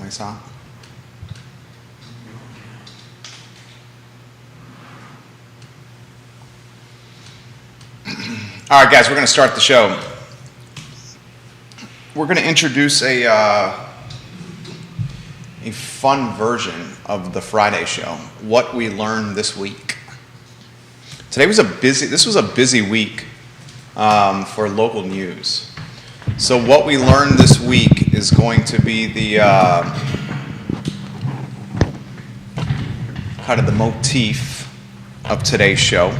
Nice hot. All right, guys, we're going to start the show. We're going to introduce a fun version of the Friday show, what we learned this week. This was a busy week for local news. So what we learned this week is going to be the kind of the motif of today's show.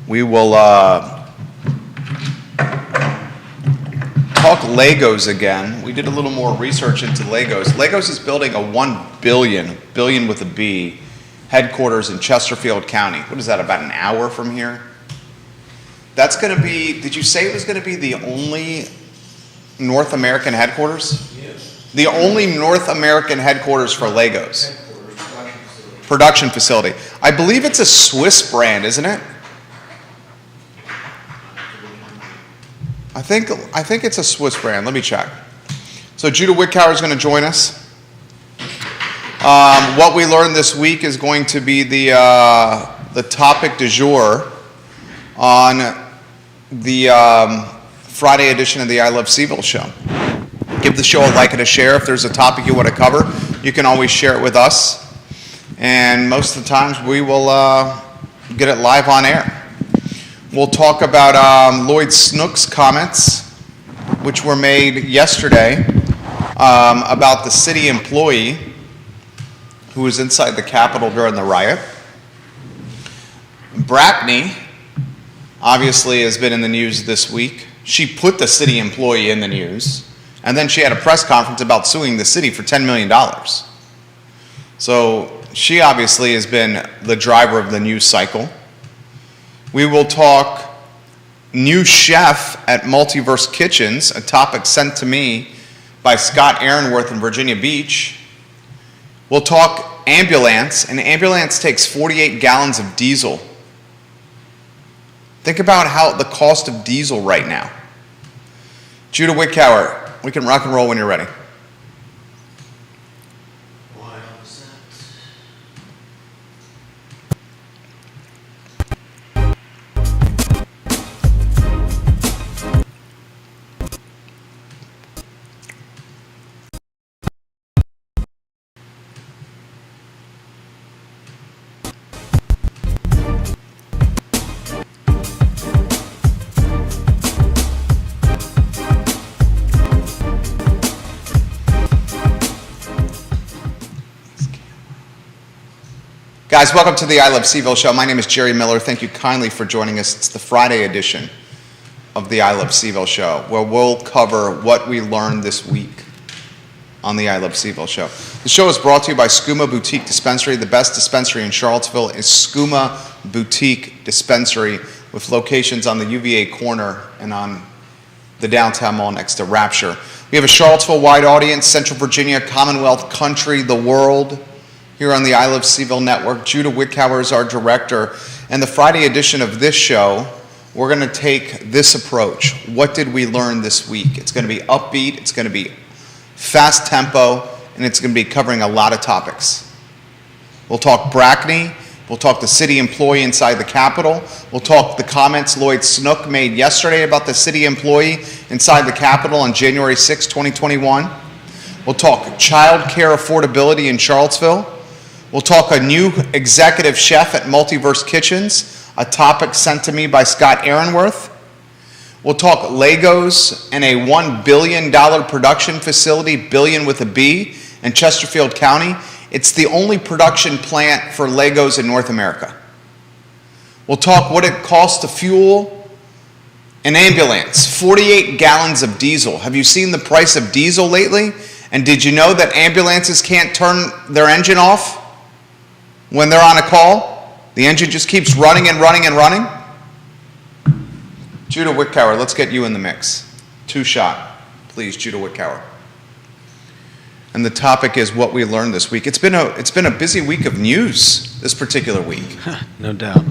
We will talk Legos again. We did a little more research into Legos. Legos is building a $1 billion with a B, headquarters in Chesterfield County. What is that, about an hour from here? That's going to be, did you say it was going to be the only North American headquarters? Yes. The only North American headquarters for Legos. Production facility. I believe it's a Swiss brand, isn't it? I think it's a Swiss brand. Let me check. So Judah Wickower is going to join us. What we learned this week is going to be the topic du jour on the Friday edition of the I Love CVille show. Give the show a like and a share. If there's a topic you want to cover, you can always share it with us. And most of the times we will get it live on air. We'll talk about Lloyd Snook's comments, which were made yesterday about the city employee who was inside the Capitol during the riot. Brackney obviously has been in the news this week. She put the city employee in the news, and then she had a press conference about suing the city for $10 million. So she obviously has been the driver of the news cycle. We will talk new chef at Multiverse Kitchens, a topic sent to me by Scott Aaronworth in Virginia Beach. We'll talk ambulance. An ambulance takes 48 gallons of diesel. Think about how the cost of diesel right now. Judah Wickower, we can rock and roll when you're ready. Guys, welcome to the I Love CVille show. My name is Jerry Miller. Thank you kindly for joining us. It's the Friday edition of the I Love CVille show, where we'll cover what we learned this week on the I Love CVille show. The show is brought to you by Skooma Boutique Dispensary. The best dispensary in Charlottesville is Skooma Boutique Dispensary, with locations on the UVA corner and on the downtown mall next to Rapture. We have a Charlottesville-wide audience, Central Virginia, Commonwealth, country, the world, here on the I Love CVille network. Judah Wickower is our director. And the Friday edition of this show, we're going to take this approach. What did we learn this week? It's going to be upbeat, it's going to be fast tempo, and it's going to be covering a lot of topics. We'll talk Brackney. We'll talk the city employee inside the Capitol. We'll talk the comments Lloyd Snook made yesterday about the city employee inside the Capitol on January 6, 2021. We'll talk child care affordability in Charlottesville. We'll talk a new executive chef at Multiverse Kitchens, a topic sent to me by Scott Aaronworth. We'll talk Legos and a $1 billion production facility, billion with a B, in Chesterfield County. It's the only production plant for Legos in North America. We'll talk what it costs to fuel an ambulance, 48 gallons of diesel. Have you seen the price of diesel lately? And did you know that ambulances can't turn their engine off when they're on a call? The engine just keeps running and running and running. Judah Wickower, let's get you in the mix. Two shot, please, Judah Wickower. And the topic is what we learned this week. It's been a busy week of news this particular week. No doubt.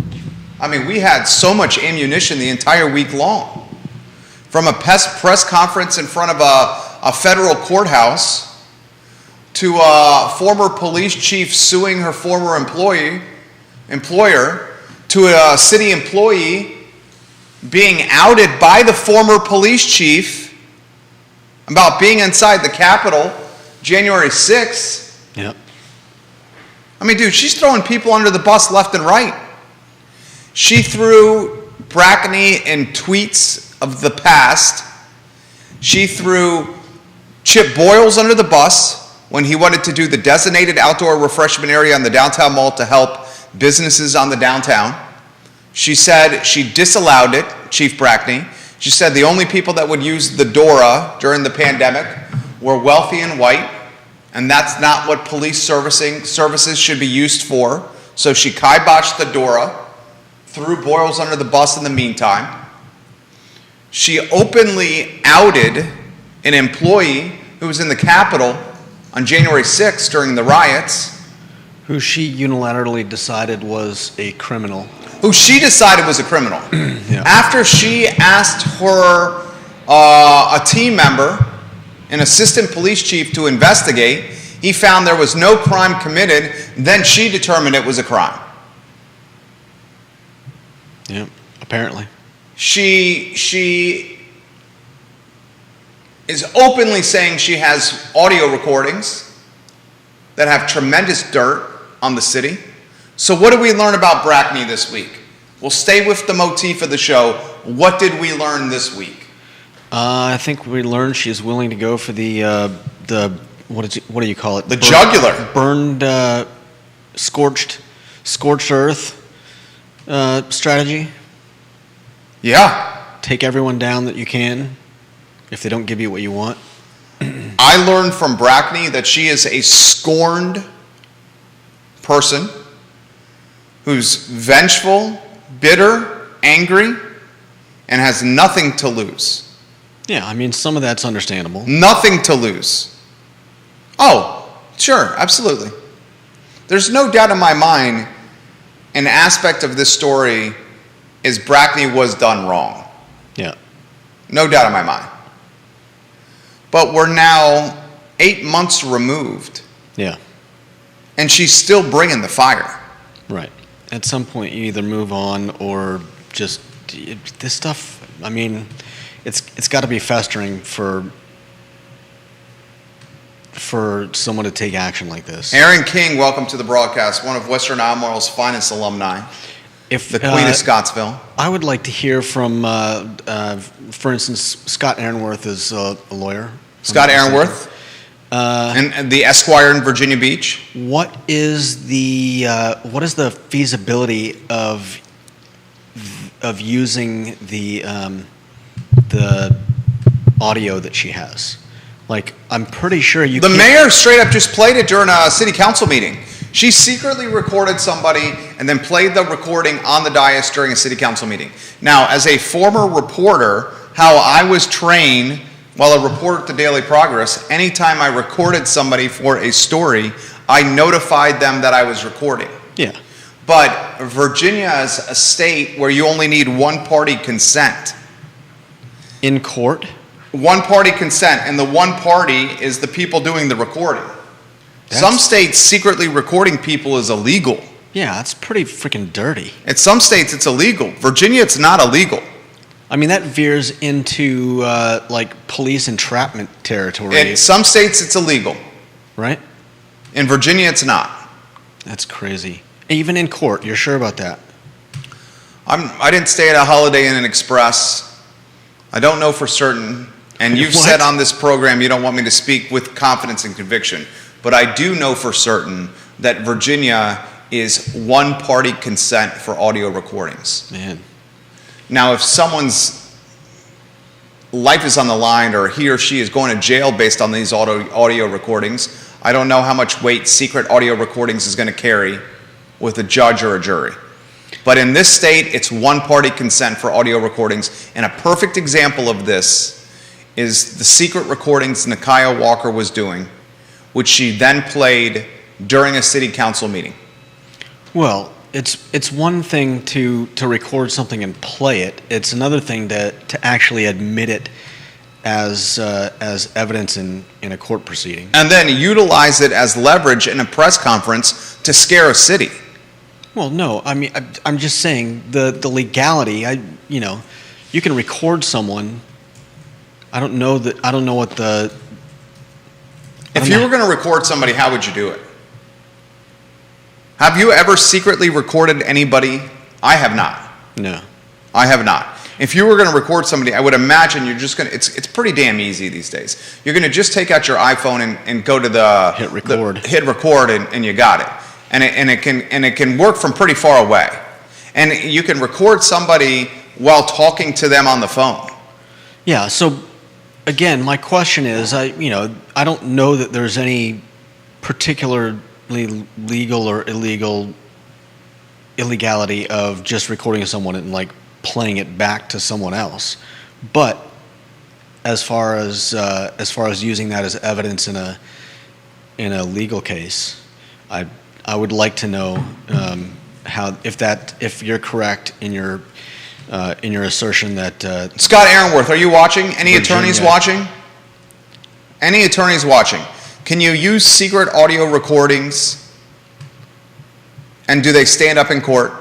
I mean, we had so much ammunition the entire week long. From a press conference in front of a federal courthouse to a former police chief suing her former employer, to a city employee being outed by the former police chief about being inside the Capitol January 6th. Yep. I mean, dude, she's throwing people under the bus left and right. She threw Brackney in tweets of the past. She threw Chip Boyles under the bus when he wanted to do the designated outdoor refreshment area on the downtown mall to help businesses on the downtown. She said she disallowed it, Chief Brackney. She said the only people that would use the DORA during the pandemic were wealthy and white, and that's not what police services should be used for. So she kiboshed the DORA, threw Boyles under the bus in the meantime. She openly outed an employee who was in the Capitol on January 6th during the riots. Who she unilaterally decided was a criminal. Who she decided was a criminal. Yeah. After she asked her, a team member, an assistant police chief, to investigate, he found there was no crime committed, then she determined it was a crime. Yeah, apparently. She is openly saying she has audio recordings that have tremendous dirt on the city. So what did we learn about Brackney this week? We'll stay with the motif of the show. What did we learn this week? I think we learned she's willing to go for the what do you call it? The jugular. Burned, scorched earth strategy. Yeah. Take everyone down that you can if they don't give you what you want. I learned from Brackney that she is a scorned person who's vengeful, bitter, angry, and has nothing to lose. Yeah, I mean, some of that's understandable. Nothing to lose. Oh, sure, absolutely. There's no doubt in my mind an aspect of this story is Brackney was done wrong. Yeah. No doubt in my mind. But we're now 8 months removed, Yeah. and she's still bringing the fire. Right. At some point, you either move on or just this stuff. I mean, it's got to be festering for someone to take action like this. Aaron King, welcome to the broadcast. One of Western Albemarle's finest alumni, If the Queen of Scottsville. I would like to hear from, for instance, Scott Aaronworth is a lawyer. Scott Aaronworth, and the Esquire in Virginia Beach. What is the feasibility of using the audio that she has? Like, I'm pretty sure you. The mayor straight up just played it during a city council meeting. She secretly recorded somebody and then played the recording on the dais during a city council meeting. Now, as a former reporter, how I was trained while a reporter at the Daily Progress, anytime I recorded somebody for a story, I notified them that I was recording. Yeah. But Virginia is a state where you only need one-party consent. In court? One-party consent, and the one party is the people doing the recording. Some states, secretly recording people is illegal. Yeah, that's pretty freaking dirty. In some states, it's illegal. Virginia, it's not illegal. I mean, that veers into like police entrapment territory. In some states, it's illegal. Right? In Virginia, it's not. That's crazy. Even in court, you're sure about that? I didn't stay at a Holiday Inn Express. I don't know for certain. And you've What? said on this program you don't want me to speak with confidence and conviction. But I do know for certain that Virginia is one-party consent for audio recordings. Man. Now, if someone's life is on the line or he or she is going to jail based on these audio recordings, I don't know how much weight secret audio recordings is going to carry with a judge or a jury. But in this state, it's one-party consent for audio recordings. And a perfect example of this is the secret recordings Nakia Walker was doing, which she then played during a city council meeting. Well, it's one thing to record something and play it. It's another thing to actually admit it as evidence in a court proceeding. And then utilize it as leverage in a press conference to scare a city. Well, no, I mean, I'm just saying the legality. You can record someone. I don't know what the. If you were going to record somebody, how would you do it? Have you ever secretly recorded anybody? I have not. No. I have not. If you were going to record somebody, I would imagine you're just going to, it's pretty damn easy these days. You're going to just take out your iPhone and go to the hit record. Hit record and you got it. And it can work from pretty far away. And you can record somebody while talking to them on the phone. Yeah, so again, my question is, I don't know that there's any particularly legal or illegality of just recording someone and like playing it back to someone else. But as far as using that as evidence in a legal case, I would like to know how if you're correct in your assertion that Scott Aaronworth, are you watching? Any attorneys watching? Any attorneys watching? Can you use secret audio recordings? And do they stand up in court?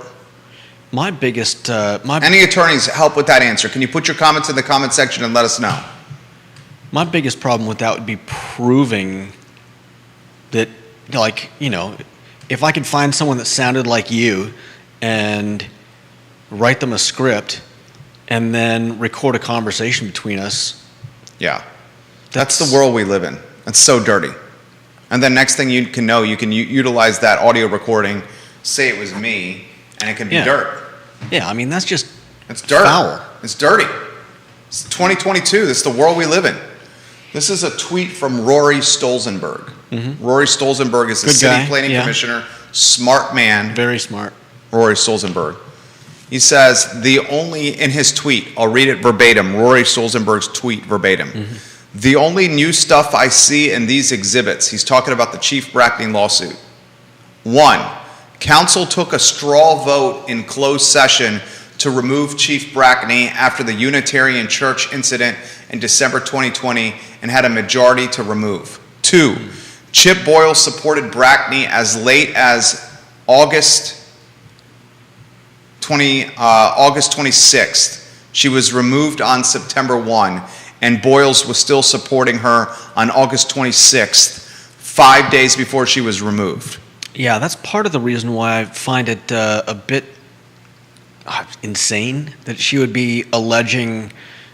my biggest Any attorneys help with that answer? Can you put your comments in the comment section and let us know? My biggest problem with that would be proving that, if I could find someone that sounded like you and write them a script and then record a conversation between us. Yeah. That's the world we live in. It's so dirty. And then next thing you can know, you can utilize that audio recording, say it was me, and it can be dirt. Yeah, I mean, that's just It's dirt. foul. It's dirty. It's 2022. This is the world we live in. This is a tweet from Rory Stolzenberg. Mm-hmm. Rory Stolzenberg is the city planning commissioner, smart man. Very smart. Rory Stolzenberg. He says, in his tweet, I'll read it verbatim, Rory Stolzenberg's tweet verbatim. Mm-hmm. The only new stuff I see in these exhibits, he's talking about the Chief Brackney lawsuit. 1, council took a straw vote in closed session to remove Chief Brackney after the Unitarian Church incident in December 2020 and had a majority to remove. 2, Chip Boyle supported Brackney as late as August 26th. She was removed on September 1, and Boyles was still supporting her on August 26th, 5 days before she was removed. Yeah, that's part of the reason why I find it a bit insane that she would be alleging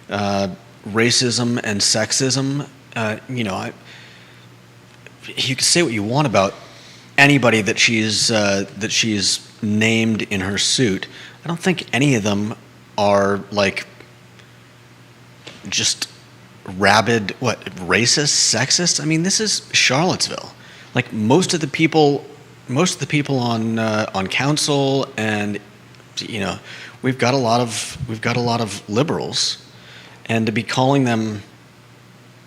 racism and sexism. You can say what you want about anybody that she's named in her suit. I don't think any of them are like just rabid racist, sexist. I mean, this is Charlottesville. Like most of the people on council, and we've got a lot of liberals, and to be calling them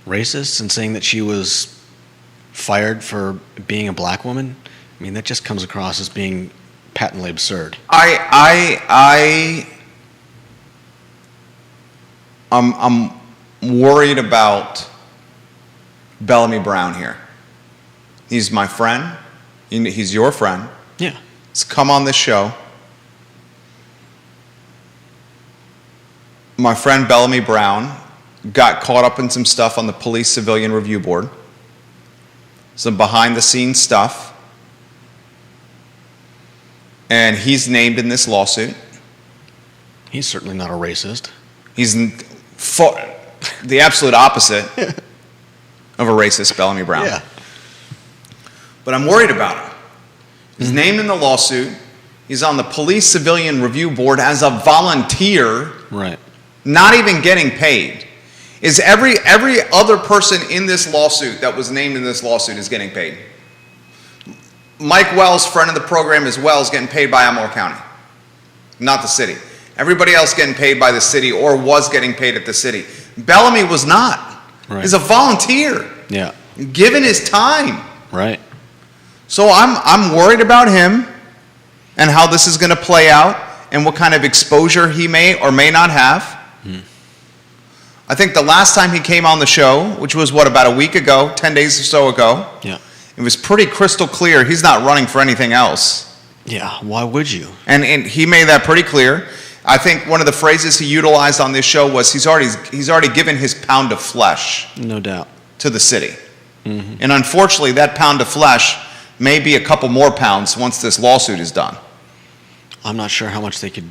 racist and saying that she was fired for being a black woman, I mean, that just comes across as being patently absurd. I'm worried about Bellamy Brown here. He's my friend. He's your friend. Yeah. He's come on this show. My friend Bellamy Brown got caught up in some stuff on the Police Civilian Review Board. Some behind-the-scenes stuff. And he's named in this lawsuit. He's certainly not a racist. He's the absolute opposite of a racist, Bellamy Brown. Yeah. But I'm worried about him. He's named in the lawsuit. He's on the Police Civilian Review Board as a volunteer. Right. Not even getting paid. Is every other person in this lawsuit that was named in this lawsuit is getting paid? Mike Wells, friend of the program as well, is getting paid by Elmore County, not the city. Everybody else getting paid by the city or was getting paid at the city. Bellamy was not. Right. He's a volunteer. Yeah. Given his time. Right. So I'm worried about him and how this is going to play out and what kind of exposure he may or may not have. I think the last time he came on the show, which was about a week ago, 10 days or so ago, Yeah. it was pretty crystal clear he's not running for anything else. Yeah. Why would you? And he made that pretty clear. I think one of the phrases he utilized on this show was he's already given his pound of flesh No doubt. to the city. And unfortunately, that pound of flesh may be a couple more pounds once this lawsuit is done. I'm not sure how much they could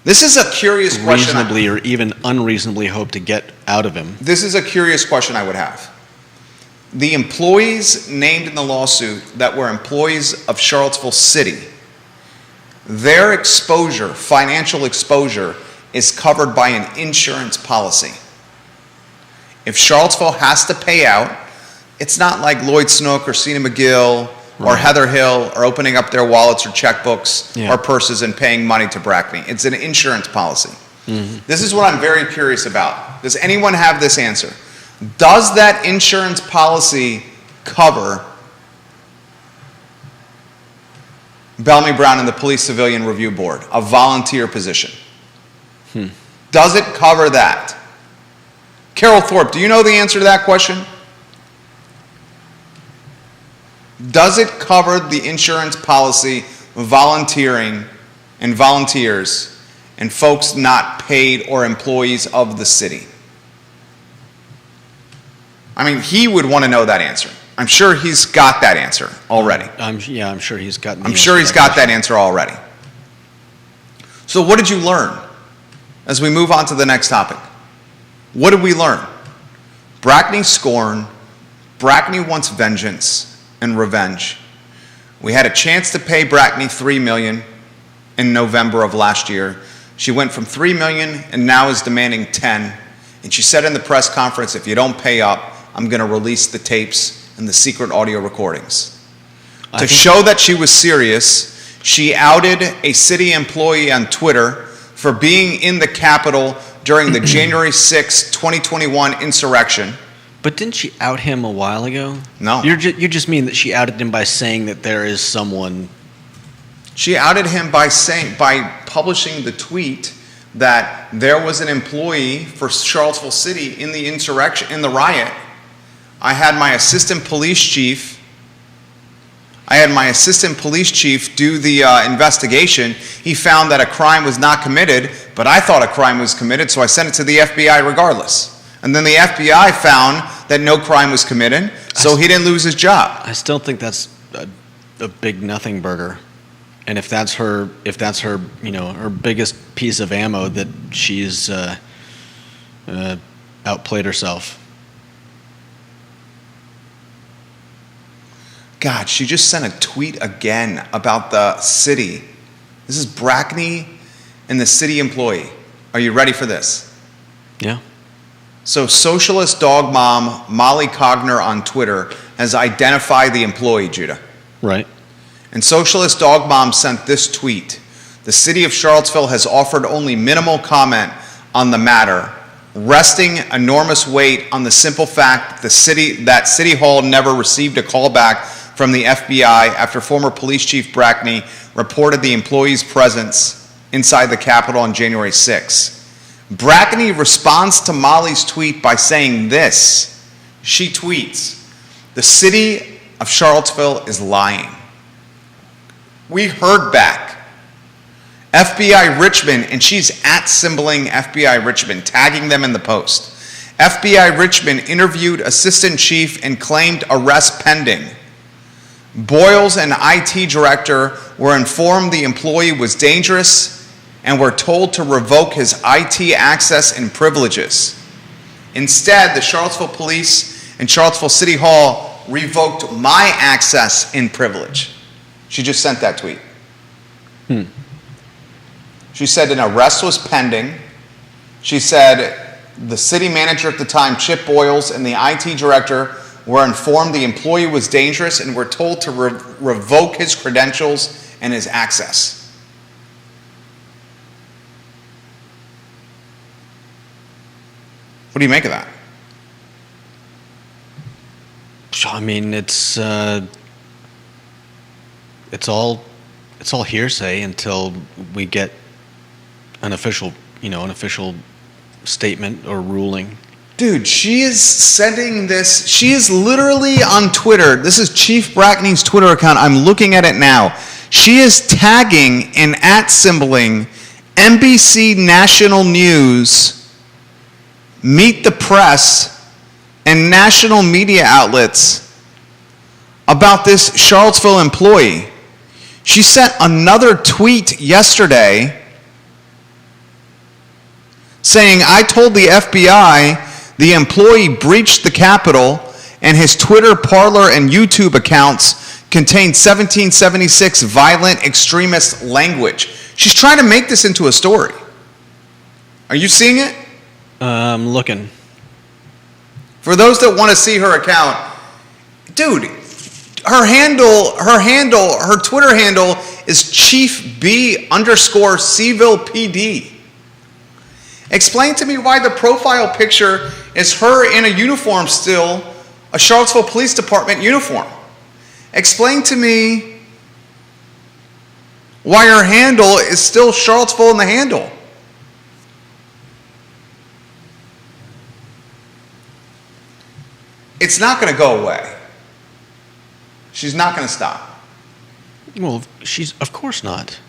This is a curious question. reasonably or even unreasonably hope to get out of him. This is a curious question I would have. The employees named in the lawsuit that were employees of Charlottesville City, their exposure, financial exposure, is covered by an insurance policy. If Charlottesville has to pay out, it's not like Lloyd Snook or Sina McGill or Right. Heather Hill are opening up their wallets or checkbooks Yeah. or purses and paying money to Brackney. It's an insurance policy. This is what I'm very curious about. Does anyone have this answer? Does that insurance policy cover Bellamy Brown and the Police Civilian Review Board, a volunteer position? Does it cover that? Carol Thorpe, do you know the answer to that question? Does it cover the insurance policy, volunteering and volunteers and folks not paid or employees of the city? I mean, he would want to know that answer. I'm sure he's got that answer already. I'm sure he's got. I'm sure he's got that answer already. So what did you learn as we move on to the next topic? What did we learn? Brackney scorn, Brackney wants vengeance and revenge. We had a chance to pay Brackney $3 million in November of last year. She went from $3 million and now is demanding $10 million. And she said in the press conference, if you don't pay up, I'm going to release the tapes and the secret audio recordings. To show that she was serious, she outed a city employee on Twitter for being in the Capitol during the January 6, 2021 insurrection. But didn't she out him a while ago? No. You just mean that she outed him by saying that there is someone. She outed him by publishing the tweet that there was an employee for Charlottesville City in the insurrection, in the riot. I had my assistant police chief do the investigation. He found that a crime was not committed, but I thought a crime was committed, so I sent it to the FBI regardless. And then the FBI found that no crime was committed, so he didn't lose his job. I still think that's a big nothing burger. And if that's her, her biggest piece of ammo, that she's outplayed herself. God, she just sent a tweet again about the city. This is Brackney and the city employee. Are you ready for this? Yeah. So socialist dog mom Molly Cogner on Twitter has identified the employee, Judah. Right. And socialist dog mom sent this tweet. The city of Charlottesville has offered only minimal comment on the matter, resting enormous weight on the simple fact that City Hall never received a call back from the FBI after former police chief Brackney reported the employee's presence inside the Capitol on January 6. Brackney responds to Molly's tweet by saying this. She tweets, "The city of Charlottesville is lying. We heard back. FBI Richmond," and she's @symboling FBI Richmond, tagging them in the post. "FBI Richmond interviewed assistant chief and claimed arrest pending. Boyles and IT director were informed the employee was dangerous and were told to revoke his IT access and privileges. Instead, the Charlottesville Police and Charlottesville City Hall revoked my access and privilege." She just sent that tweet. She said an arrest was pending. She said the city manager at the time, Chip Boyles, and the IT director were informed the employee was dangerous and were told to revoke his credentials and his access. What do you make of that? I mean, it's all hearsay until we get an official statement or ruling. Dude, she is sending this. She is literally on Twitter. This is Chief Brackney's Twitter account. I'm looking at it now. She is tagging and @symboling NBC National News, Meet the Press, and national media outlets about this Charlottesville employee. She sent another tweet yesterday saying, I told the FBI the employee breached the Capitol and his Twitter, Parler, and YouTube accounts contained 1776 violent extremist language. She's trying to make this into a story. Are you seeing it? I'm looking. For those that want to see her account, dude, her Twitter handle is Chief B_Seville PD. Explain to me why the profile picture is her in a uniform still, a Charlottesville Police Department uniform. Explain to me why her handle is still Charlottesville in the handle. It's not going to go away. She's not going to stop. Well, she's of course not.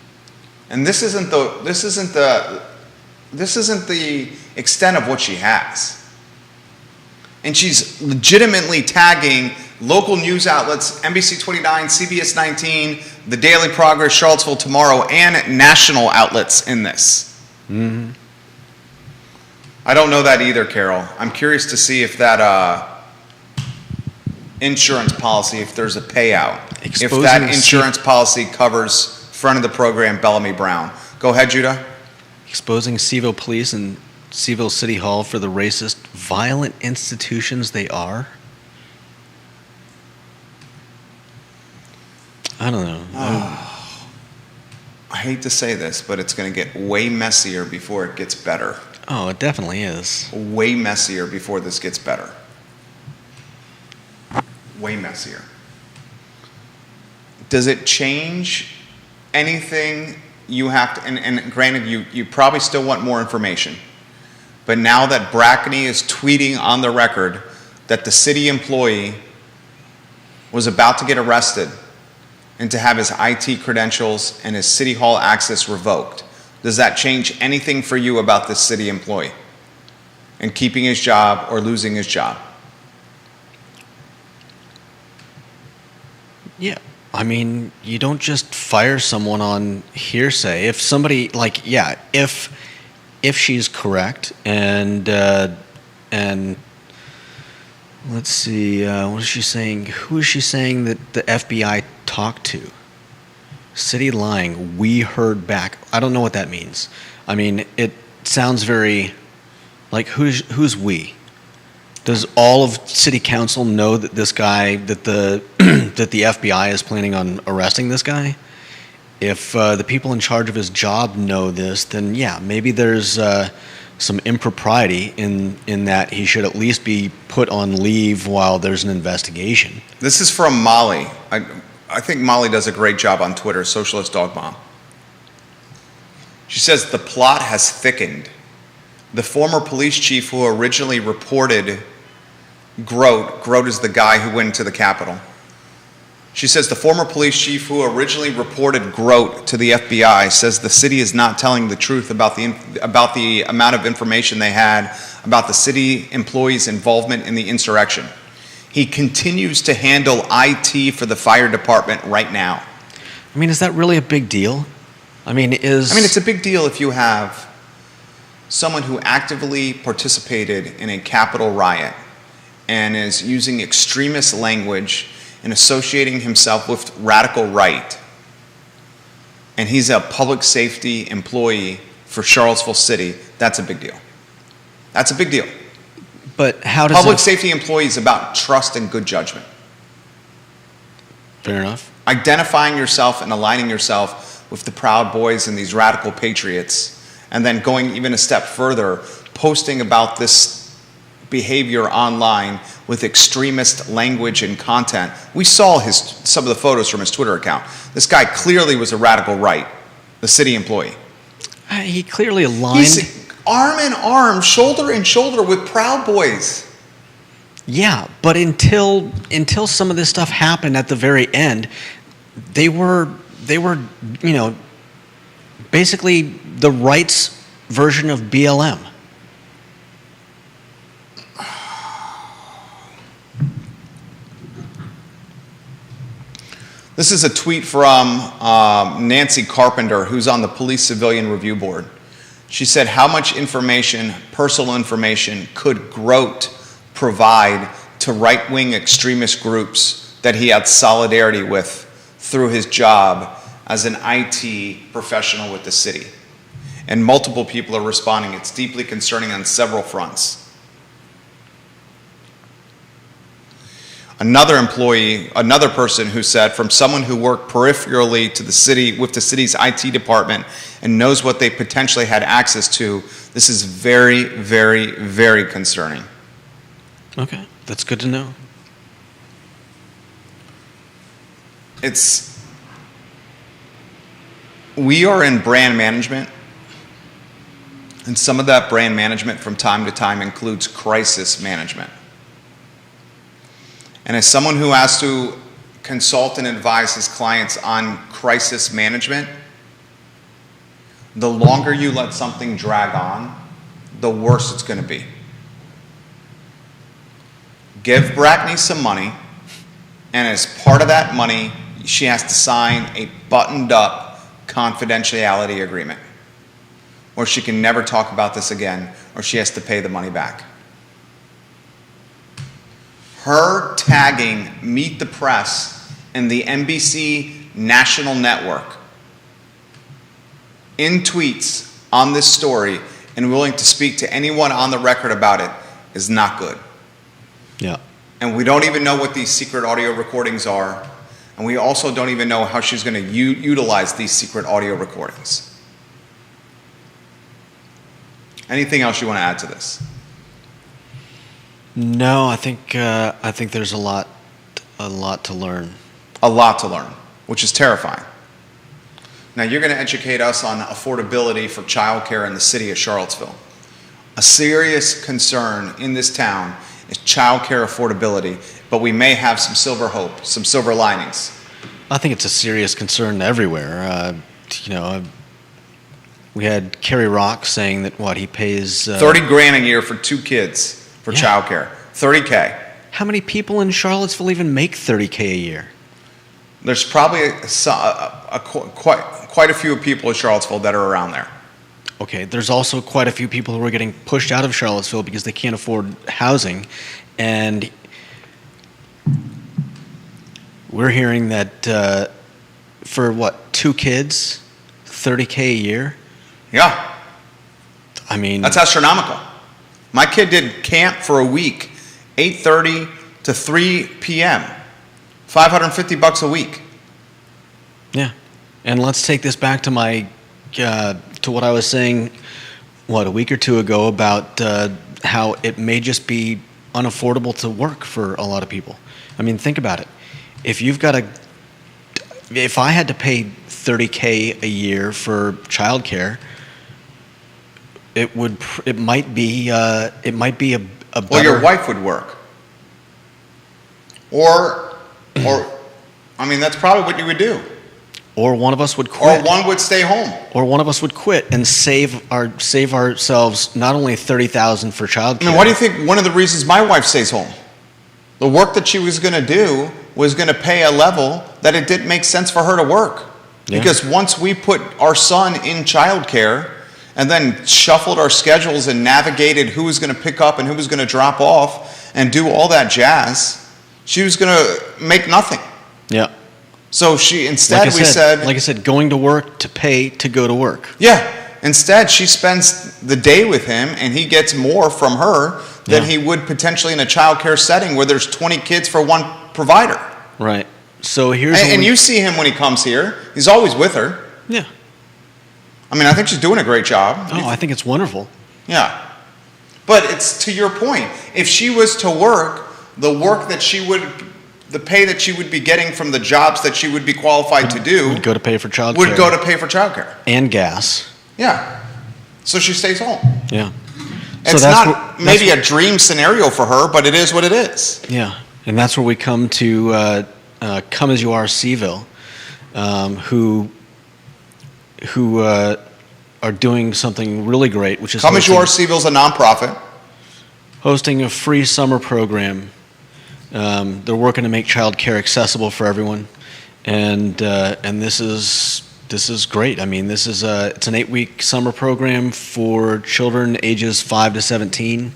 And this isn't the extent of what she has. And she's legitimately tagging local news outlets, NBC 29, CBS 19, The Daily Progress, Charlottesville Tomorrow, and national outlets in this. Mm-hmm. I don't know that either, Carol. I'm curious to see if that insurance policy, if there's a payout. If that insurance policy covers friend of the program, Bellamy Brown. Go ahead, Judah. Exposing Seville Police and Seville City Hall for the racist, violent institutions they are? I don't know. I hate to say this, but it's going to get way messier before it gets better. Oh, it definitely is. Way messier before this gets better. Way messier. Does it change anything you have to, and granted, you probably still want more information, but now that Brackney is tweeting on the record that the city employee was about to get arrested and to have his IT credentials and his city hall access revoked, does that change anything for you about this city employee and keeping his job or losing his job? Yeah. I mean, you don't just fire someone on hearsay. If somebody, like, yeah, if she's correct, and let's see, what is she saying? Who is she saying that the FBI talked to? City lying. We heard back. I don't know what that means. I mean, it sounds very like who's we? Does all of City Council know that this guy, that the that the FBI is planning on arresting this guy? If the people in charge of his job know this, then yeah, maybe there's some impropriety in that he should at least be put on leave while there's an investigation. This is from Molly. I think Molly does a great job on Twitter, Socialist Dog Mom. She says the plot has thickened. The former police chief who originally reported Grote is the guy who went to the Capitol. She says the former police chief who originally reported Grote to the FBI says the city is not telling the truth about the amount of information they had about the city employees' involvement in the insurrection. He continues to handle IT for the fire department right now. I mean, is that really a big deal? I mean, it's a big deal if you have someone who actively participated in a Capitol riot and is using extremist language and associating himself with radical right, and he's a public safety employee for Charlottesville City. That's a big deal. That's a big deal. But how does public safety employees about trust and good judgment? Fair enough. Identifying yourself and aligning yourself with the Proud Boys and these radical patriots, and then going even a step further, posting about this behavior online with extremist language and content. We saw some of the photos from his Twitter account. This guy clearly was a radical right, the city employee. He clearly aligned. arm in arm, shoulder in shoulder with Proud Boys. Yeah, but until some of this stuff happened at the very end, they were basically the right's version of BLM. This is a tweet from Nancy Carpenter, who's on the Police Civilian Review Board. She said, how much information, personal information, could Grote provide to right-wing extremist groups that he had solidarity with through his job as an IT professional with the city? And multiple people are responding. It's deeply concerning on several fronts. Another person who said, from someone who worked peripherally to the city with the city's IT department and knows what they potentially had access to, this is very, very, very concerning. Okay, that's good to know. We are in brand management, and some of that brand management from time to time includes crisis management. And as someone who has to consult and advise his clients on crisis management, the longer you let something drag on, the worse it's going to be. Give Brackney some money, and as part of that money, she has to sign a buttoned-up confidentiality agreement, or she can never talk about this again, or she has to pay the money back. Her tagging Meet the Press and the NBC National Network in tweets on this story and willing to speak to anyone on the record about it is not good. Yeah. And we don't even know what these secret audio recordings are, and we also don't even know how she's going to utilize these secret audio recordings. Anything else you want to add to this? No, I think there's a lot to learn. A lot to learn, which is terrifying. Now, you're going to educate us on affordability for childcare in the city of Charlottesville. A serious concern in this town is childcare affordability, but we may have some silver hope, some silver linings. I think it's a serious concern everywhere. We had Kerry Rock saying that he pays $30,000 a year for 2 kids for childcare. $30K. How many people in Charlottesville even make $30K a year? There's probably quite a few people in Charlottesville that are around there. Okay, there's also quite a few people who are getting pushed out of Charlottesville because they can't afford housing, and we're hearing that for 2 kids, $30K a year? Yeah. I mean, that's astronomical. My kid did camp for a week, 8:30 to 3 p.m., $550 a week. Yeah, and let's take this back to to what I was saying, a week or two ago about how it may just be unaffordable to work for a lot of people. I mean, think about it. If I had to pay $30K a year for childcare, it might be a better. Well, your wife would work, or I mean, that's probably what you would do. Or one of us would quit. Or one would stay home. Or one of us would quit and save ourselves not only $30,000 for childcare. I mean, why do you think one of the reasons my wife stays home? The work that she was going to do was going to pay a level that it didn't make sense for her to work. Yeah. Because once we put our son in childcare and then shuffled our schedules and navigated who was going to pick up and who was going to drop off and do all that jazz, she was going to make nothing. Yeah. So instead we said, like I said, going to work to pay to go to work. Yeah. Instead, she spends the day with him, and he gets more from her than he would potentially in a child care setting where there's 20 kids for one provider. Right. So here's and you see him when he comes here. He's always with her. Yeah. I mean, I think she's doing a great job. Oh, I think it's wonderful. Yeah. But it's to your point. If she was to work, the pay that she would be getting from the jobs that she would be qualified to do would go to pay for childcare. Would go to pay for childcare. And gas. Yeah. So she stays home. Yeah. It's not maybe a dream scenario for her, but it is what it is. Yeah, and that's where we come to Come As You Are Seville, who are doing something really great, which is Come As You Are Seville's a nonprofit. Hosting a free summer program. They're working to make childcare accessible for everyone, and this is great. I mean, it's an 8-week summer program for children ages 5 to 17,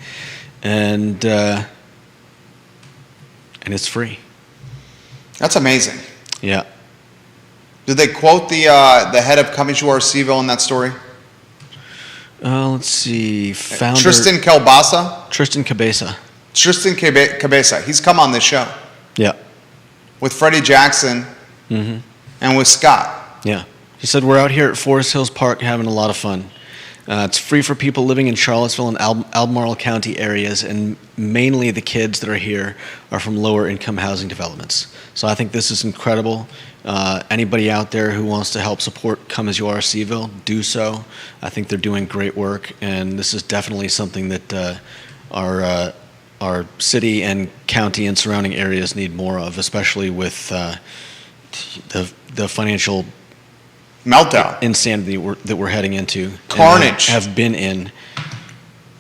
and it's free. That's amazing. Yeah. Did they quote the head of Come As You Are Seville in that story? Let's see. Founder Tristan Cabeza. Tristan Cabeza. He's come on this show Yeah. with Freddie Jackson and with Scott. Yeah. He said, we're out here at Forest Hills Park having a lot of fun. It's free for people living in Charlottesville and Albemarle County areas, and mainly the kids that are here are from lower income housing developments. So I think this is incredible. Anybody out there who wants to help support Come As You Are Seville, do so. I think they're doing great work, and this is definitely something that our city and county and surrounding areas need more of, especially with the financial Meltdown. insanity that we're heading into. Carnage. And have been in.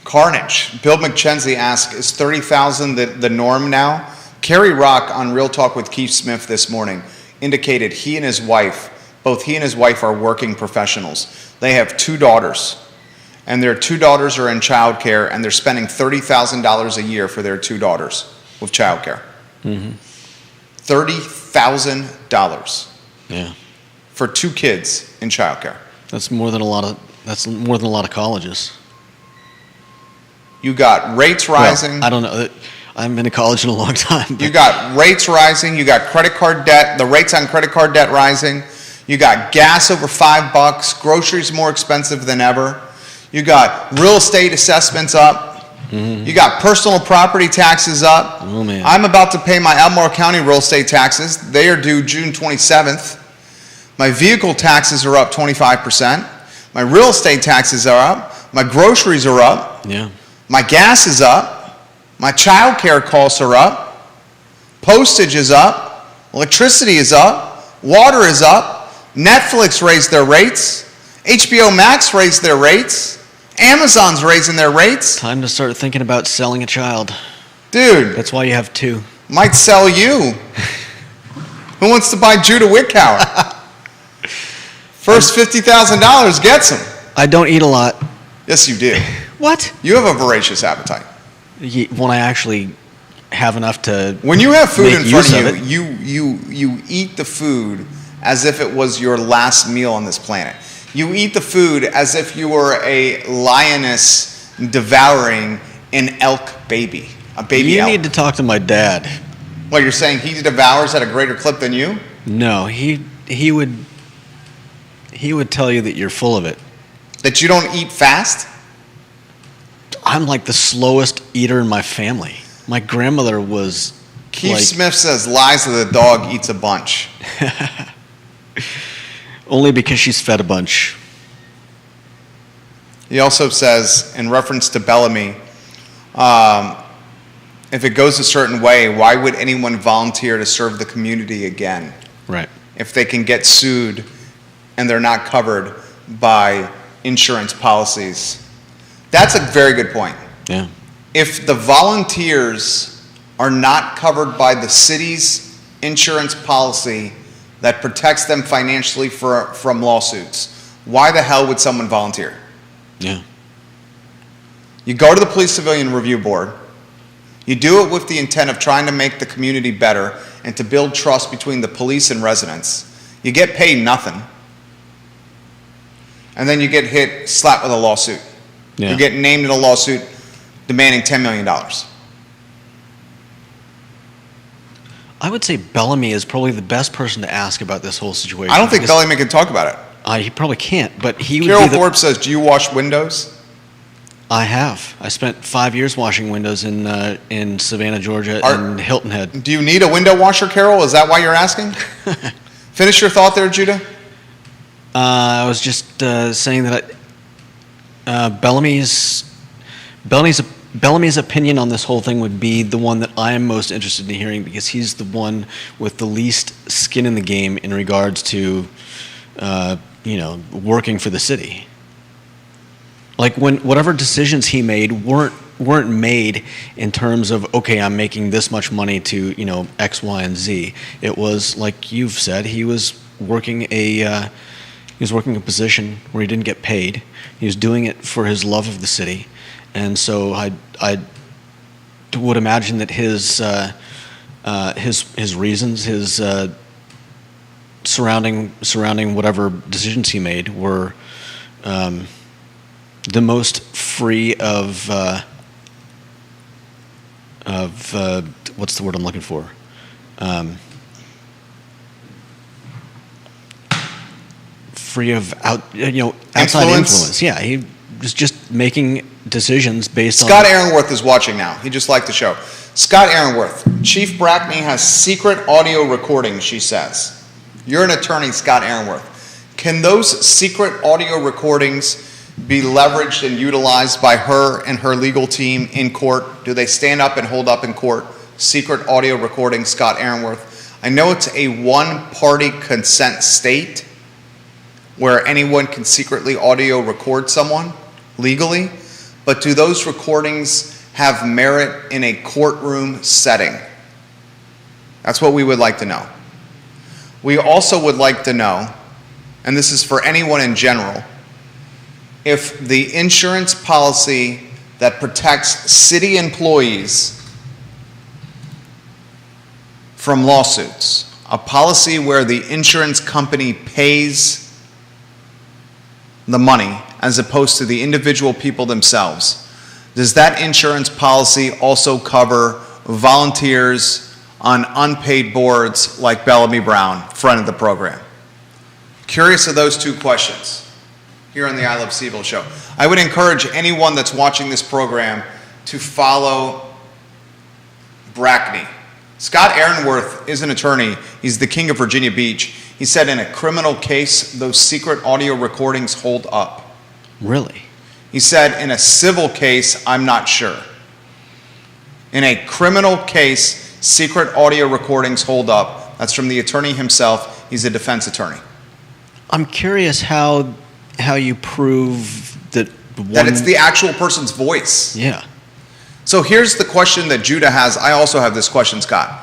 Carnage. Bill McKenzie asks, is 30,000 the norm now? Kerry Rock on Real Talk with Keith Smith this morning indicated both he and his wife are working professionals. They have 2 daughters, and their 2 daughters are in childcare, and they're spending $30,000 a year for their 2 daughters with childcare. $30,000 Yeah. for 2 kids in childcare. That's more than a lot of colleges. You got rates rising. Well, I don't know. I haven't been to college in a long time. But You got rates rising. You got credit card debt. The rates on credit card debt rising. You got gas over $5. Groceries more expensive than ever. You got real estate assessments up. You got personal property taxes up. Oh, man. I'm about to pay my Albemarle County real estate taxes. They are due June 27th. My vehicle taxes are up 25%. My real estate taxes are up. My groceries are up. Yeah. My gas is up. My child care costs are up. Postage is up. Electricity is up. Water is up. Netflix raised their rates. HBO Max raised their rates. Amazon's raising their rates. Time to start thinking about selling a child. Dude, That's why you have 2. might sell you. Who wants to buy Judah Wickhauer? First $50,000 gets him. I don't eat a lot. Yes, you do. What? You have a voracious appetite. When I actually have enough to When you have food make in front use of of you, you eat the food as if it was your last meal on this planet. You eat the food as if you were a lioness devouring an elk baby, a baby You elk. need to talk to my dad. What, you're saying he devours at a greater clip than you? No, he would tell you that you're full of it. That you don't eat fast? I'm like the slowest eater in my family. My grandmother was Keith like, Smith says Liza the dog eats a bunch. only because she's fed a bunch. He also says, in reference to Bellamy, if it goes a certain way, why would anyone volunteer to serve the community again Right. if they can get sued and they're not covered by insurance policies? That's a very good point. Yeah. If the volunteers are not covered by the city's insurance policy that protects them financially from lawsuits, why the hell would someone volunteer? Yeah. You go to the Police Civilian Review Board. You do it with the intent of trying to make the community better and to build trust between the police and residents. You get paid nothing. And then you get slapped with a lawsuit. Yeah. You get named in a lawsuit demanding $10 million. I would say Bellamy is probably the best person to ask about this whole situation. I don't think because- Bellamy can talk about it. He probably can't, but he would Carol be the... Forbes says, do you wash windows? I have. I spent 5 years washing windows in Savannah, Georgia, and Hilton Head. Do you need a window washer, Carol? Is that why you're asking? Finish your thought there, Judah. I was just saying that Bellamy's opinion on this whole thing would be the one that I am most interested in hearing because he's the one with the least skin in the game in regards to, working for the city. Like whatever decisions he made weren't made in terms of, okay, I'm making this much money to X, Y, and Z. It was like you've said, he was working a position where he didn't get paid. He was doing it for his love of the city. And so I would imagine that his reasons, his surrounding whatever decisions he made were the most free of what's the word I'm looking for? Free of outside influence. Yeah, he was just making decisions based on. Scott Aaronworth is watching now. He just liked the show. Scott Aaronworth, Chief Brackney has secret audio recordings, she says. You're an attorney, Scott Aaronworth. Can those secret audio recordings be leveraged and utilized by her and her legal team in court? Do they stand up and hold up in court? Secret audio recordings, Scott Aaronworth. I know it's a one-party consent state where anyone can secretly audio record someone legally, but do those recordings have merit in a courtroom setting? That's what we would like to know. We also would like to know, and this is for anyone in general, if the insurance policy that protects city employees from lawsuits, a policy where the insurance company pays the money as opposed to the individual people themselves, does that insurance policy also cover volunteers on unpaid boards like Bellamy Brown, friend of the program? Curious of those two questions here on the I Love CVille show. I would encourage anyone that's watching this program to follow Brackney. Scott Aaronworth is an attorney. He's the king of Virginia Beach. He said in a criminal case, those secret audio recordings hold up. Really? He said in a civil case, I'm not sure. In a criminal case, secret audio recordings hold up. That's from the attorney himself. He's a defense attorney. I'm curious how you prove that that it's the actual person's voice. Yeah. So here's the question that Judah has. I also have this question, Scott.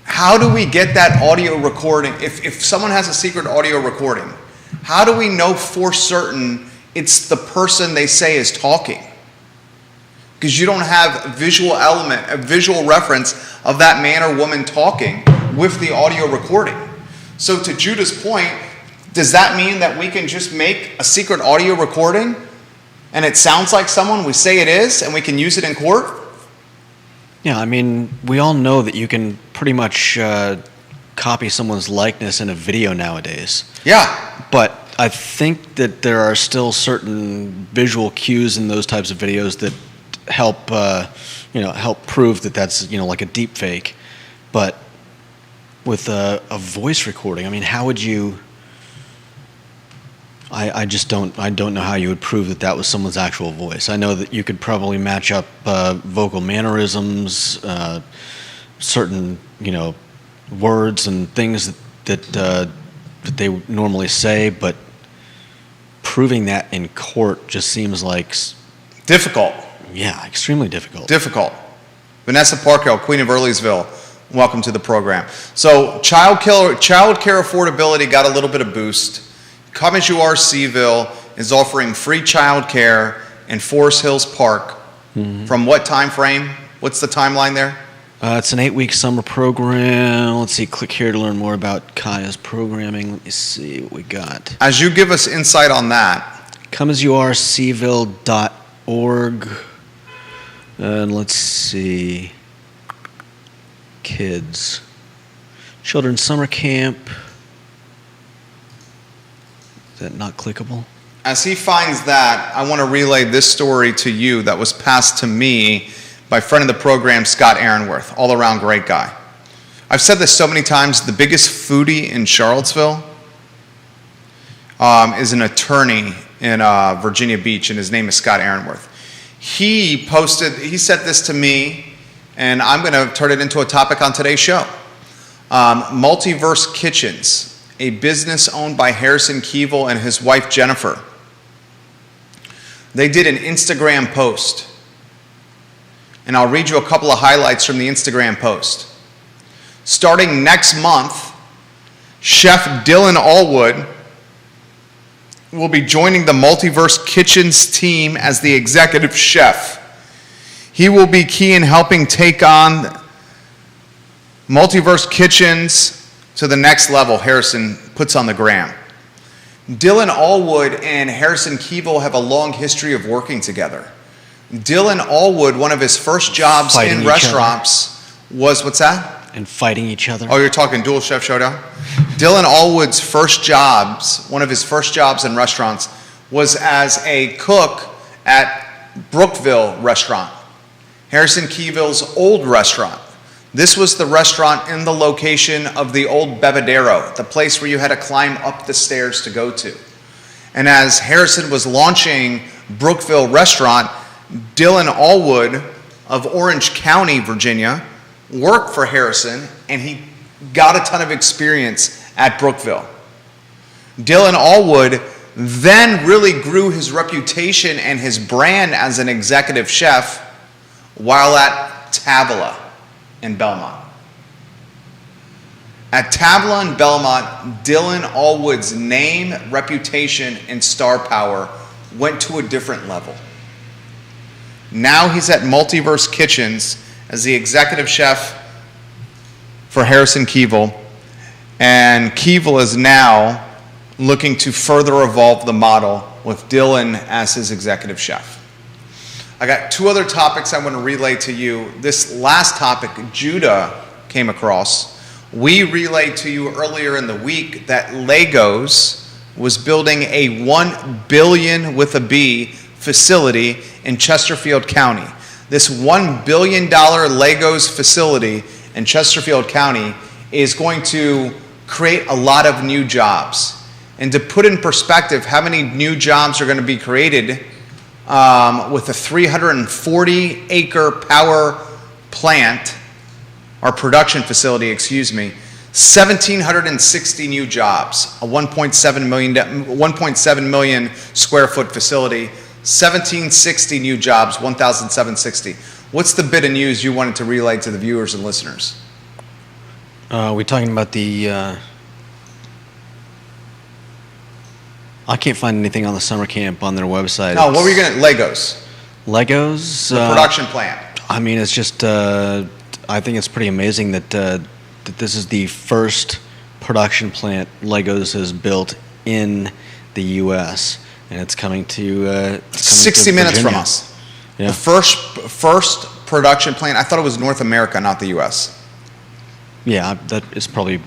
How do we get that audio recording? If someone has a secret audio recording, how do we know for certain it's the person they say is talking? Because you don't have a visual reference of that man or woman talking with the audio recording. So to Judah's point, does that mean that we can just make a secret audio recording and it sounds like someone we say it is and we can use it in court? Yeah, I mean, we all know that you can pretty much copy someone's likeness in a video nowadays. Yeah. But I think that there are still certain visual cues in those types of videos that help prove that that's, like a deep fake. But with a voice recording, I mean, how would you... I don't know how you would prove that was someone's actual voice. I know that you could probably match up vocal mannerisms, certain words and things that they normally say, but proving that in court just seems like difficult. Yeah, extremely difficult. Difficult. Vanessa Parkhill, Queen of Earlysville, welcome to the program. So child care affordability got a little bit of boost. Come As You Are CVille is offering free child care in Forest Hills Park. Mm-hmm. From what time frame? What's the timeline there? It's an 8-week summer program. Let's see, click here to learn more about Kaya's programming. Let me see what we got. As you give us insight on that. ComeAsYouAreCVille.org. And let's see. Kids. Children's Summer Camp. Is that not clickable? As he finds that, I want to relay this story to you that was passed to me by friend of the program, Scott Aaronworth, all-around great guy. I've said this so many times, the biggest foodie in Charlottesville is an attorney in Virginia Beach, and his name is Scott Aaronworth. He said this to me, and I'm going to turn it into a topic on today's show. Multiverse Kitchens, a business owned by Harrison Keevil and his wife Jennifer. They did an Instagram post, and I'll read you a couple of highlights from the Instagram post. Starting next month, Chef Dylan Allwood will be joining the Multiverse Kitchens team as the executive chef. He will be key in helping take on Multiverse Kitchens to the next level, Harrison puts on the gram. Dylan Allwood and Harrison Keevil have a long history of working together. Dylan Allwood, one of his first jobs Fighting in restaurants was, what's that? And fighting each other. Oh, you're talking Dual Chef Showdown? Dylan Allwood's one of his first jobs in restaurants was as a cook at Brookville Restaurant, Harrison Keevil's old restaurant. This was the restaurant in the location of the old Bebedero, the place where you had to climb up the stairs to go to. And as Harrison was launching Brookville Restaurant, Dylan Allwood of Orange County, Virginia, worked for Harrison, and he got a ton of experience at Brookville. Dylan Allwood then really grew his reputation and his brand as an executive chef while at Tavola in Belmont. At Tavola in Belmont, Dylan Allwood's name, reputation, and star power went to a different level. Now he's at Multiverse Kitchens as the executive chef for Harrison Keevil, and Keevil is now looking to further evolve the model with Dylan as his executive chef. I got two other topics I want to relay to you. This last topic, Judah came across. We relayed to you earlier in the week that Legos was building a $1 billion with a B facility in Chesterfield County. This $1 billion Legos facility in Chesterfield County is going to create a lot of new jobs. And to put in perspective how many new jobs are going to be created with a 340-acre power plant, or production facility, 1,760 new jobs, a 1.7 million square foot facility, 1,760 new jobs, 1,760. What's the bit of news you wanted to relay to the viewers and listeners? We talking about the... I can't find anything on the summer camp on their website. No, what were you going to... Legos. Legos? The production plant. I mean, it's just... I think it's pretty amazing that this is the first production plant Legos has built in the U.S., and it's coming to... 60 minutes from us. Yeah. The first production plant, I thought it was North America, not the U.S. Yeah, that is probably...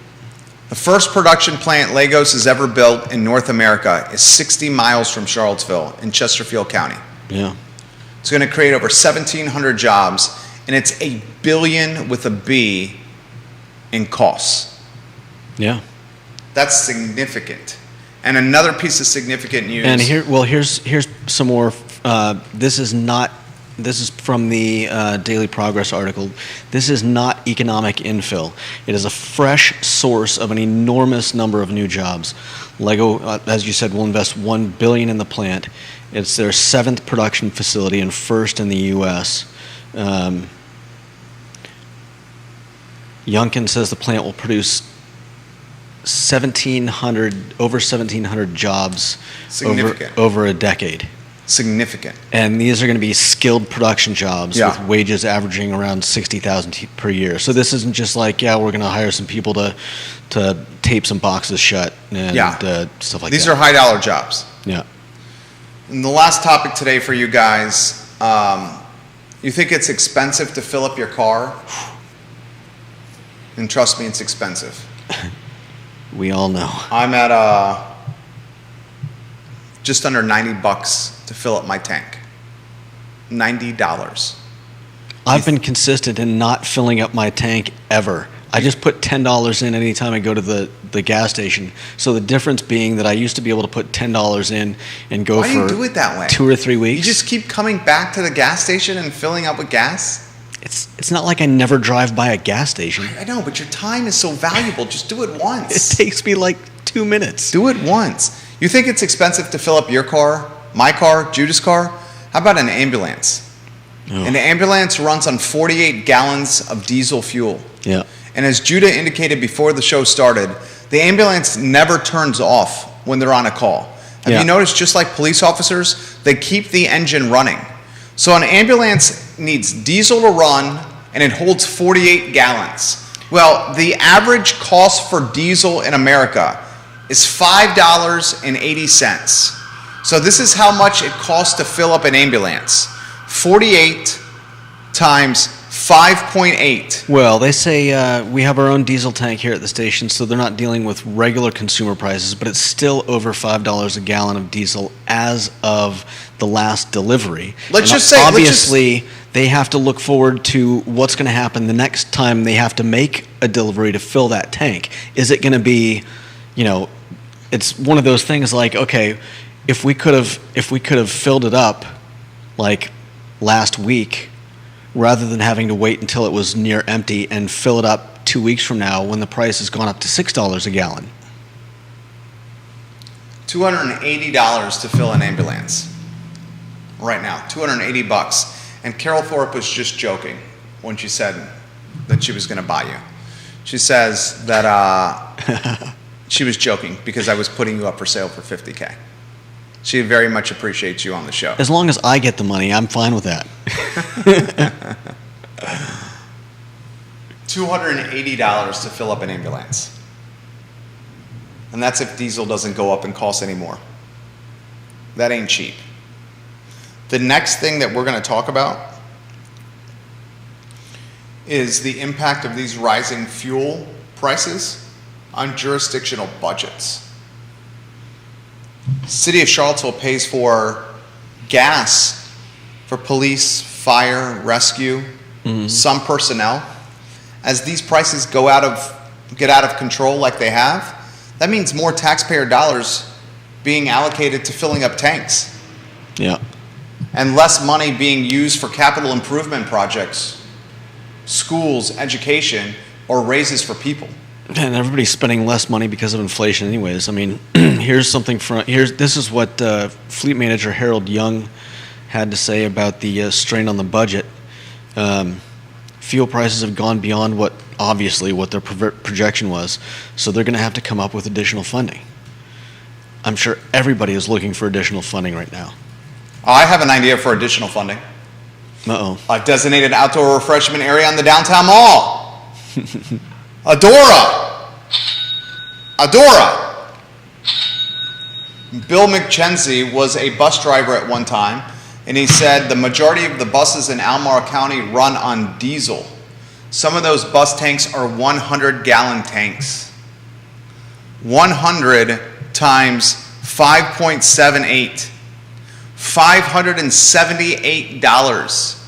The first production plant Legos has ever built in North America is 60 miles from Charlottesville in Chesterfield County. Yeah. It's going to create over 1,700 jobs, and it's $1 billion with a B in costs. Yeah. That's significant. And another piece of significant news. And here's some more. This is from the Daily Progress article. This is not economic infill. It is a fresh source of an enormous number of new jobs. Lego, as you said, will invest $1 billion in the plant. It's their 7th production facility and first in the U.S. Youngkin says the plant will produce over 1,700 jobs over a decade. Significant. And these are going to be skilled production jobs Yeah. with wages averaging around $60,000 per year. So this isn't just like, we're going to hire some people to tape some boxes shut and stuff like that. These are high dollar jobs. Yeah. And the last topic today for you guys, you think it's expensive to fill up your car? And trust me, it's expensive. We all know. I'm at just under $90 to fill up my tank. $90. I've been consistent in not filling up my tank ever. I just put $10 in anytime I go to the gas station. So the difference being that I used to be able to put $10 in and go Why do for you do it that way? 2 or 3 weeks. You just keep coming back to the gas station and filling up with gas? It's not like I never drive by a gas station. I know, but your time is so valuable. Just do it It once. takes me like 2 minutes. Do it once. You think it's expensive to fill up your car, my car, Judah's car? How about an ambulance? Oh. An ambulance runs on 48 gallons of diesel fuel. Yeah. And as Judah indicated before the show started, the ambulance never turns off when they're on a call. Have Yeah. you noticed, just like police officers, they keep the engine running. So an ambulance needs diesel to run, and it holds 48 gallons. Well, the average cost for diesel in America is $5.80. So this is how much it costs to fill up an ambulance. 48 times 5.8. Well, they say we have our own diesel tank here at the station, so they're not dealing with regular consumer prices, but it's still over $5 a gallon of diesel as of the last delivery. Let's And just say- obviously, they have to look forward to what's going to happen the next time they have to make a delivery to fill that tank. Is it going to be, it's one of those things like, okay, if we could have filled it up like last week, rather than having to wait until it was near empty and fill it up 2 weeks from now when the price has gone up to $6 a gallon. $280 to fill an ambulance. Right now, $280. And Carol Thorpe was just joking when she said that she was going to buy you. She says that she was joking because I was putting you up for sale for $50K. She very much appreciates you on the show. As long as I get the money, I'm fine with that. $280 to fill up an ambulance. And that's if diesel doesn't go up and cost any more. That ain't cheap. The next thing that we're going to talk about is the impact of these rising fuel prices on jurisdictional budgets. City of Charlottesville pays for gas for police, fire, rescue, some personnel. As these prices get out of control like they have, that means more taxpayer dollars being allocated to filling up tanks Yeah. and less money being used for capital improvement projects, schools, education, or raises for people. And everybody's spending less money because of inflation anyways. I mean, this is what Fleet Manager Harold Young had to say about the strain on the budget. Fuel prices have gone beyond what their projection was, so they're going to have to come up with additional funding. I'm sure everybody is looking for additional funding right now. I have an idea for additional funding. Uh-oh. A designated outdoor refreshment area on the downtown mall. Adora. Bill McKenzie was a bus driver at one time, and he said the majority of the buses in Albemarle County run on diesel. Some of those bus tanks are 100-gallon tanks. 100 times 5.78. $578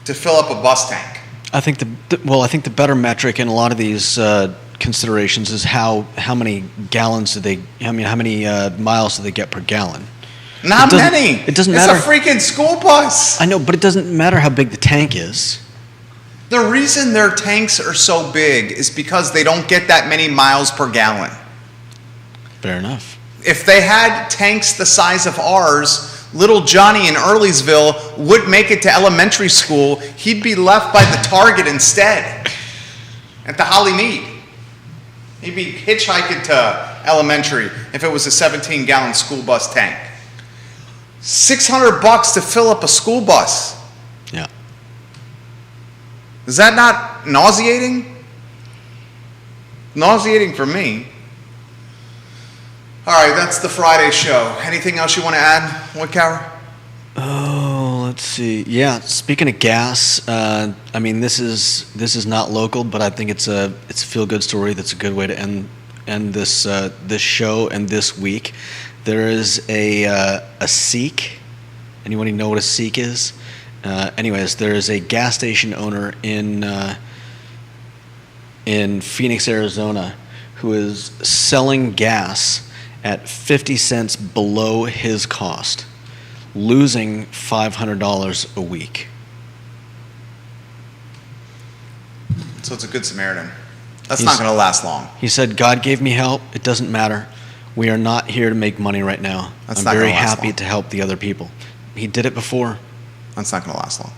to fill up a bus tank. I think the better metric in a lot of these considerations is how many gallons do they? how many miles do they get per gallon? Not many. It doesn't matter. It's a freaking school bus. I know, but it doesn't matter how big the tank is. The reason their tanks are so big is because they don't get that many miles per gallon. Fair enough. If they had tanks the size of ours, little Johnny in Earlysville would make it to elementary school. He'd be left by the Target instead at the Holly Mead. He'd be hitchhiking to elementary if it was a 17-gallon school bus tank. $600 to fill up a school bus. Yeah. Is that not nauseating? Nauseating for me. All right, that's the Friday show. Anything else you want to add, Woodcower? Oh, let's see. Yeah, speaking of gas, I mean this is not local, but I think it's a feel-good story. That's a good way to end this this show and this week. There is a Seek. Anybody know what a Seek is? Anyways, there is a gas station owner in in Phoenix, Arizona, who is selling gas at 50 cents below his cost, losing $500 a week. So it's a good Samaritan. That's not going to last long. He said, God gave me help. It doesn't matter. We are not here to make money right now. That's I'm not very gonna last happy long. to help the other people. He did it before. That's not going to last long.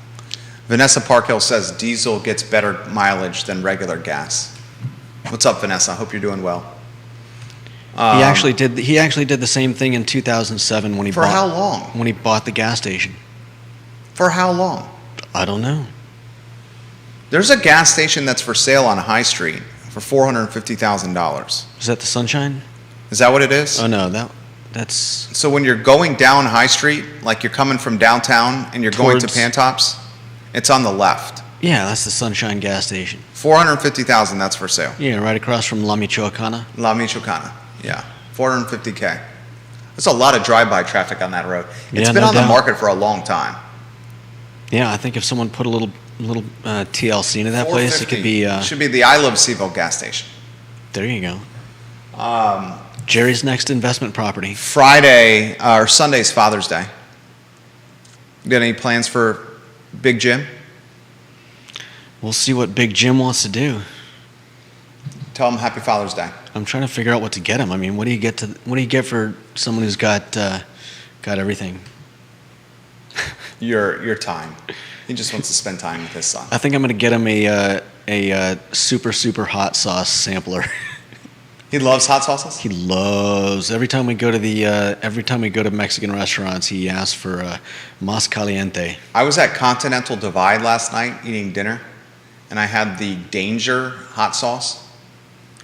Vanessa Parkhill says diesel gets better mileage than regular gas. What's up, Vanessa? I hope you're doing well. He actually did the same thing in 2007 when he For bought how long? when he bought the gas station. For how long? I don't know. There's a gas station that's for sale on High Street for $450,000. Is that the Sunshine? Is that what it is? Oh no, that's So when you're going down High Street, like you're coming from downtown and you're going to Towards- Pantops, it's on the left. yeah, that's the Sunshine gas station. $450,000, that's for sale. Yeah, right across from La Michoacana. La Michoacana, yeah. $450K. There's a lot of drive-by traffic on that road. It's Yeah, been no on the doubt. market for a long time. Yeah, I think if someone put a little TLC into that place, it could be. Should be the I Love Seville gas station. There you go. Jerry's next investment property. Friday or Sunday's Father's Day. You got any plans for Big Jim? We'll see what Big Jim wants to do. Tell him Happy Father's Day. I'm trying to figure out what to get him. I mean, what do you get for someone who's got everything? Your time. He just wants to spend time with his son. I think I'm going to get him a super hot sauce sampler. He loves hot sauces? He loves every time we go to Mexican restaurants. He asks for mas caliente. I was at Continental Divide last night eating dinner, and I had the Danger hot sauce.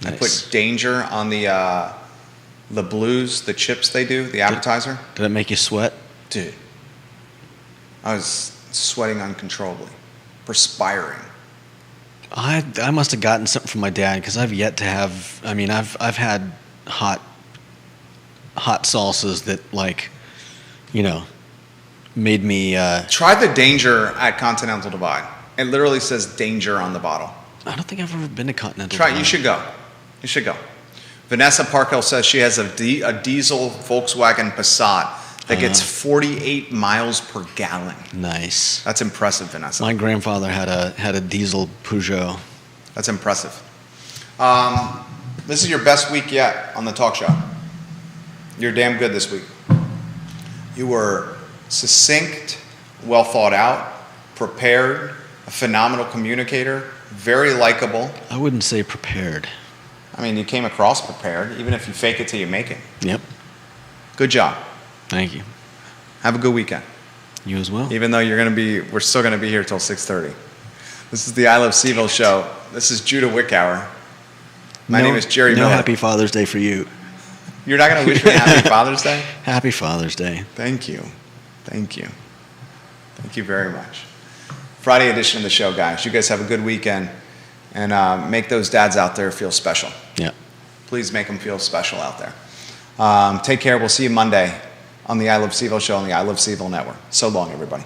I Nice. put Danger on the Blues, the chips they do, the appetizer. Did it make you sweat? Dude, I was sweating uncontrollably, perspiring. I must have gotten something from my dad because I've yet to have. I mean, I've had hot salsas that made me. Try the Danger at Continental Divide. It literally says Danger on the bottle. I don't think I've ever been to Continental. Try it. Divide. You should go. You should go. Vanessa Parkhill says she has a diesel Volkswagen Passat that gets 48 miles per gallon. Nice. That's impressive, Vanessa. My grandfather had a diesel Peugeot. That's impressive. This is your best week yet on the talk show. You're damn good this week. You were succinct, well thought out, prepared, a phenomenal communicator, very likable. I wouldn't say prepared. I mean, you came across prepared, even if you fake it till you make it. Yep. Good job. Thank you. Have a good weekend. You as well. Even though we're still gonna be here till 6:30. This is the I Love Seville show. This is Judah Wickower. My name is Jerry No Miller. Happy Father's Day for you. You're not gonna wish me a Happy Father's Day? Happy Father's Day. Thank you. Thank you. Thank you very much. Friday edition of the show, guys. You guys have a good weekend, and make those dads out there feel special. Yeah. Please make them feel special out there. Take care. We'll see you Monday on the I Love Seville show on the I Love Seville network. So long, everybody.